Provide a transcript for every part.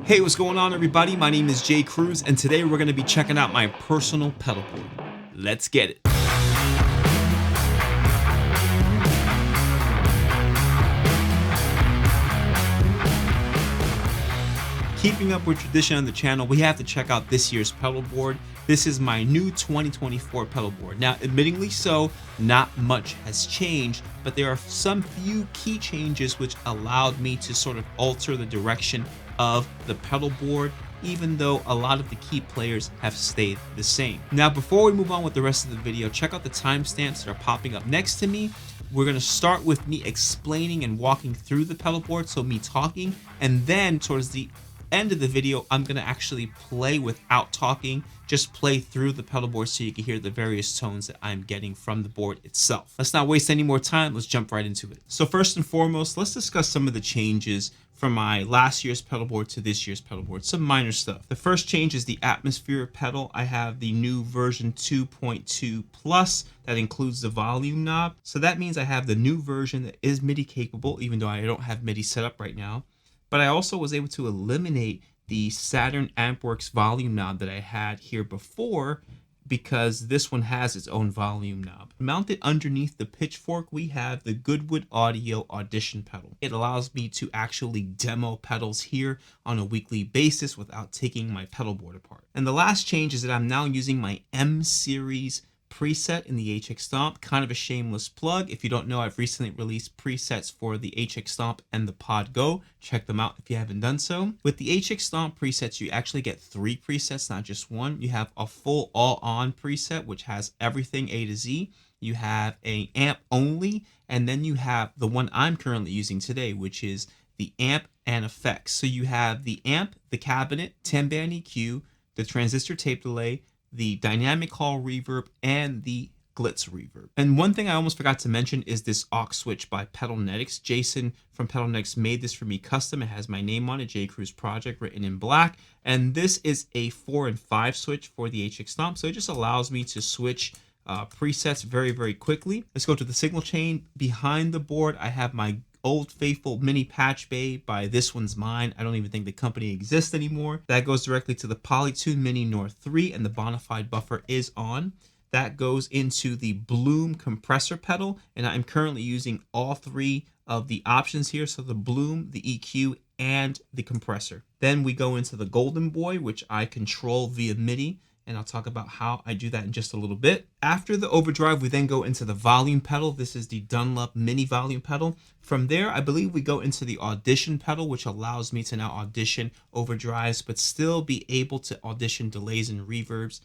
Hey, what's going on, everybody? My name is Jay Cruz, and today we're going to be checking out my personal pedal board. Let's get it. Keeping up with tradition on the channel, we have to check out this year's pedal board. This is my new 2024 pedal board. Now, admittingly so, not much has changed, but there are some few key changes which allowed me to sort of alter the direction of the pedal board, even though a lot of the key players have stayed the same. Now, before we move on with the rest of the video, check out the timestamps that are popping up next to me. We're going to start with me explaining and walking through the pedal board, so me talking, and then towards the end of the video, I'm going to actually play without talking, just play through the pedal board so you can hear the various tones that I'm getting from the board itself. Let's not waste any more time. Let's jump right into it. So first and foremost, let's discuss some of the changes from my last year's pedal board to this year's pedal board. Some minor stuff. The first change is the atmosphere pedal. I have the new version 2.2 plus that includes the volume knob. So that means I have the new version that is MIDI capable, even though I don't have MIDI set up right now. But I also was able to eliminate the Saturn Ampworks volume knob that I had here before, because this one has its own volume knob. Mounted underneath the pitchfork, we have the Goodwood Audio Audition pedal. It allows me to actually demo pedals here on a weekly basis without taking my pedal board apart. And the last change is that I'm now using my M series preset in the HX Stomp. Kind of a shameless plug. If you don't know, I've recently released presets for the HX Stomp and the Pod Go. Check them out if you haven't done so. With the HX Stomp presets, you actually get 3 presets, not just one. You have a full all-on preset, which has everything A to Z. You have a amp only, and then you have the one I'm currently using today, which is the amp and effects. So you have the amp, the cabinet, 10-band EQ, the transistor tape delay, the dynamic hall reverb, and the glitz reverb. And one thing I almost forgot to mention is this aux switch by Pedalnetics. Jason from Pedalnetics made this for me custom. It has my name on it, J Cruz Project, written in black. And this is a 4 and 5 switch for the HX Stomp. So it just allows me to switch presets very, very quickly. Let's go to the signal chain. Behind the board, I have my old faithful mini patch bay by This One's Mine. I don't even think the company exists anymore. That goes directly to the Polytune Mini North 3, and the Bonafide buffer is on. That goes into the Bloom compressor pedal, and I'm currently using all 3 of the options here. So the Bloom, the EQ, and the compressor. Then we go into the Golden Boy, which I control via MIDI, and I'll talk about how I do that in just a little bit. After the overdrive, we then go into the volume pedal. This is the Dunlop mini volume pedal. From there, I believe we go into the audition pedal, which allows me to now audition overdrives, but still be able to audition delays and reverbs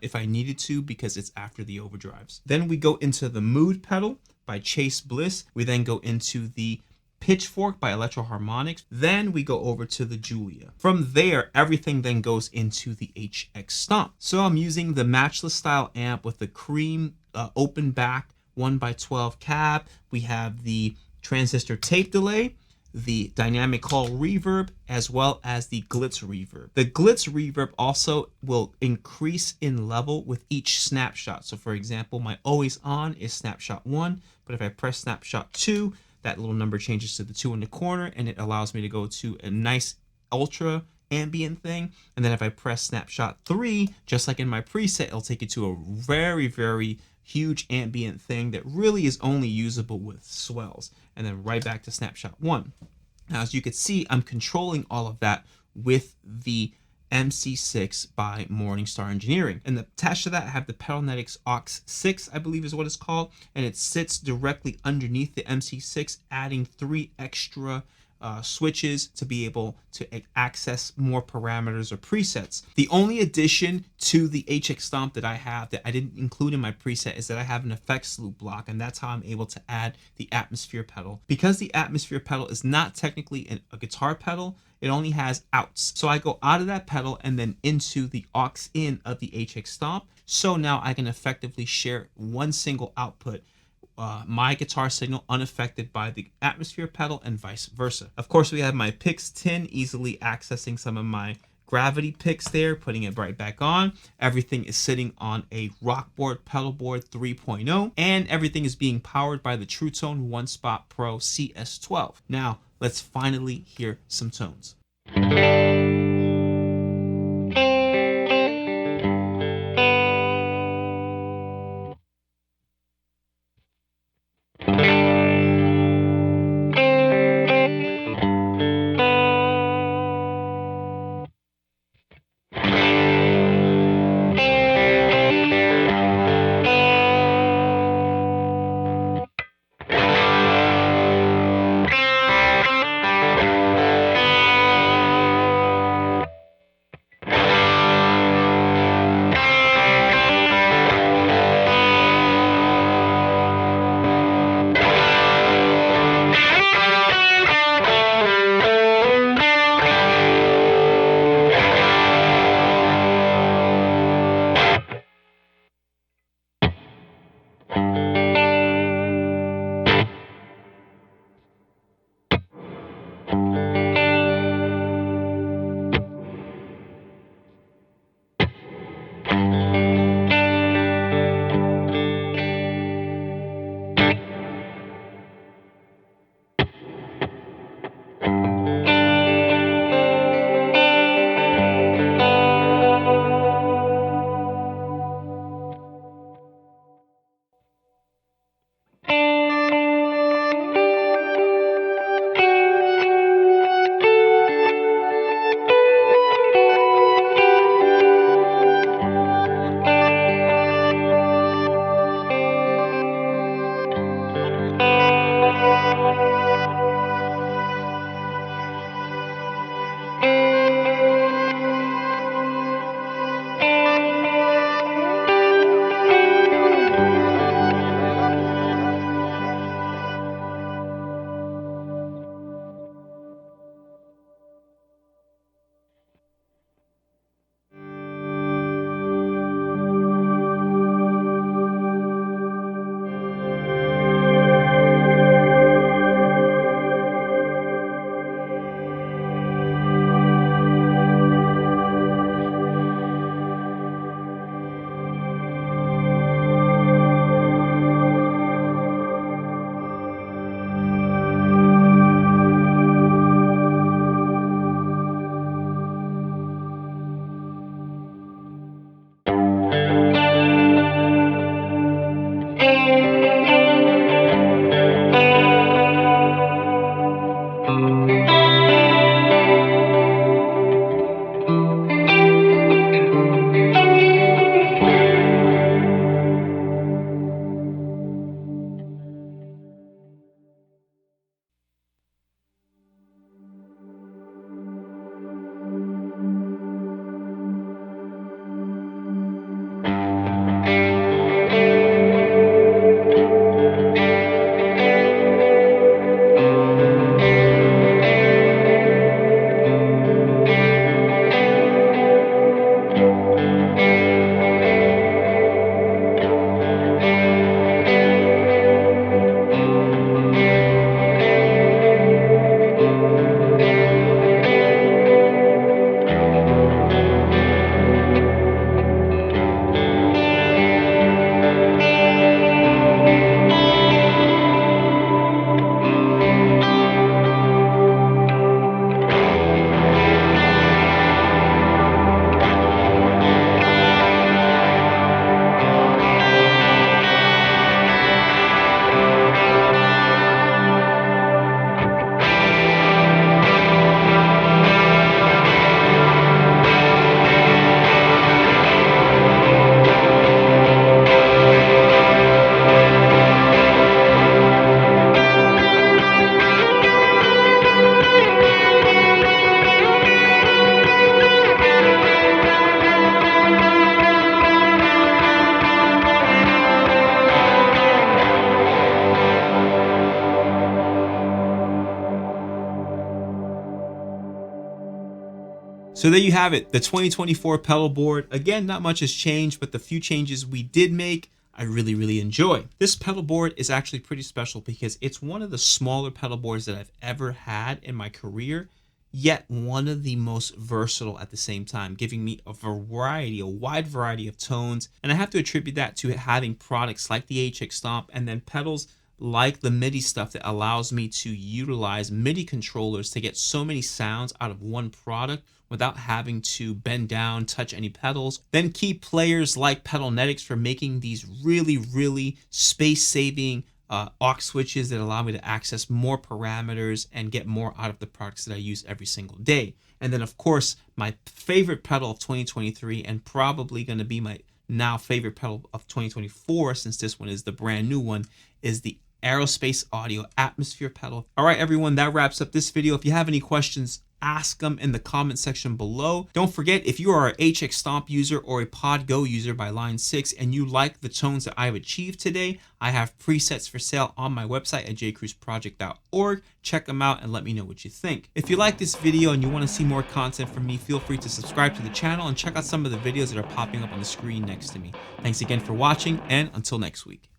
if I needed to, because it's after the overdrives. Then we go into the mood pedal by Chase Bliss. We then go into the Pitchfork by Electro Harmonics. Then we go over to the Julia. From there, everything then goes into the HX Stomp. So I'm using the matchless style amp with the cream open back 1x12 cab. We have the transistor tape delay, the dynamic hall reverb, as well as the glitz reverb. The glitz reverb also will increase in level with each snapshot. So for example, my always on is snapshot 1, but if I press snapshot 2, that little number changes to the 2 in the corner, and it allows me to go to a nice ultra ambient thing. And then if I press snapshot 3, just like in my preset, it'll take it to a very, very huge ambient thing that really is only usable with swells. And then right back to snapshot 1. Now, as you can see, I'm controlling all of that with the MC6 by Morningstar Engineering. And attached to that, I have the Pedalnetics aux 6, I believe is what it's called. And it sits directly underneath the MC6, adding 3 extra switches to be able to access more parameters or presets. The only addition to the HX Stomp that I have that I didn't include in my preset is that I have an effects loop block, and that's how I'm able to add the atmosphere pedal. Because the atmosphere pedal is not technically a guitar pedal, it only has outs. So I go out of that pedal and then into the aux in of the HX Stomp. So now I can effectively share one single output, my guitar signal unaffected by the atmosphere pedal, and vice versa. Of course, we have my picks tin, easily accessing some of my gravity picks there, putting it right back on. Everything is sitting on a Rockboard Pedalboard 3.0, and everything is being powered by the True Tone One Spot Pro CS12. Now, let's finally hear some tones. So there you have it, the 2024 pedal board. Again, not much has changed, but the few changes we did make, I really enjoy. This pedal board is actually pretty special because it's one of the smaller pedal boards that I've ever had in my career, yet one of the most versatile at the same time, giving me a wide variety of tones. And I have to attribute that to having products like the HX Stomp and then pedals like the MIDI stuff that allows me to utilize MIDI controllers to get so many sounds out of one product without having to bend down, touch any pedals. Then key players like Pedalnetics for making these really space-saving aux switches that allow me to access more parameters and get more out of the products that I use every single day. And then of course, my favorite pedal of 2023 and probably gonna be my now favorite pedal of 2024, since this one is the brand new one, is the Aerospace Audio Atmosphere pedal. All right, everyone, that wraps up this video. If you have any questions, ask them in the comment section below. Don't forget, if you are a HX Stomp user or a Pod Go user by Line 6 and you like the tones that I've achieved today, I have presets for sale on my website at jcruzproject.org. Check them out and let me know what you think. If you like this video and you want to see more content from me, feel free to subscribe to the channel and check out some of the videos that are popping up on the screen next to me. Thanks again for watching, and until next week.